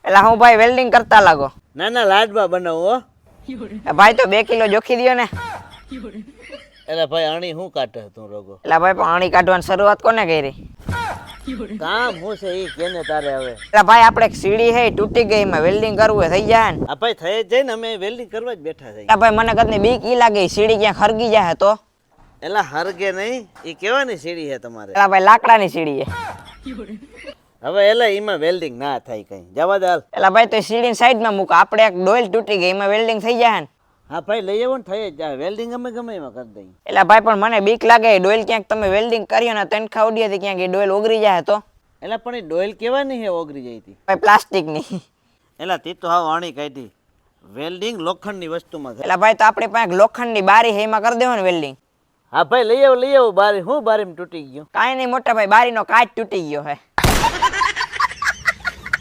એટલે હું ભાઈ વેલ્ડિંગ કરતા લાગો. ના ના લાડવા બનાવો હો. ભાઈ તો 2 કિલો જોખી દ્યો ને. એટલે ભાઈ આણી શું કાઢે તું રોગો? એટલે ભાઈ પાણી કાઢવાની શરૂઆત કોને કરી? કામ હું છે ઈ કેને તારે હવે. એટલે ભાઈ આપણે એક સીડી હે તૂટી ગઈ, એમાં વેલ્ડિંગ કરવું હોય થઈ જાય ને. આ ભાઈ થઈ જ જાય ને, અમે વેલ્ડિંગ કરવા જ બેઠા છે. એટલે ભાઈ મને કદની બીક ઈ લાગે સીડી ક્યાં ખરગી જાય તો. એલા હરગે નહીં, ઈ કેવાની સીડી છે તમારે? એટલે ભાઈ લાકડાની સીડી હે. હવે એલા ઈમાં વેલ્ડિંગ ના થાય કઈ, જવા દે હાલ. એટલે ભાઈ તો સીડી સાઈડમાં મૂકો, આપણે એક ડોલ તૂટી ગઈ એમાં વેલ્ડિંગ થઈ જાય ને. હા ભાઈ લઈ આવો ને, થઈ જ જાય વેલ્ડિંગ, અમે ગમે એમાં કરી દઈએ. એટલે ભાઈ પણ મને બીક લાગે ડોલ ક્યાંક તમે વેલ્ડિંગ કર્યો ને તનખા ઉડી હતી ક્યાંક એ ડોલ ઓગરી જાય તો. એલા પણ એ ડોઇલ કેવાની છે ઓગરી જાય તી? ભાઈ પ્લાસ્ટિકની. એલા તી તો હાવ આણી કાઢી. વેલ્ડિંગ લોખંડની વસ્તુમાં થાય. એટલે ભાઈ તો આપણી પાસે લોખંડની બારી હે એમાં કરી દેવાનું વેલ્ડિંગ. હા ભાઈ લઈ આવો બારી. હું બારીમાં તૂટી ગયો? કાંઈ નહીં મોટા ભાઈ, બારીનો કાચ તૂટી ગયો હે.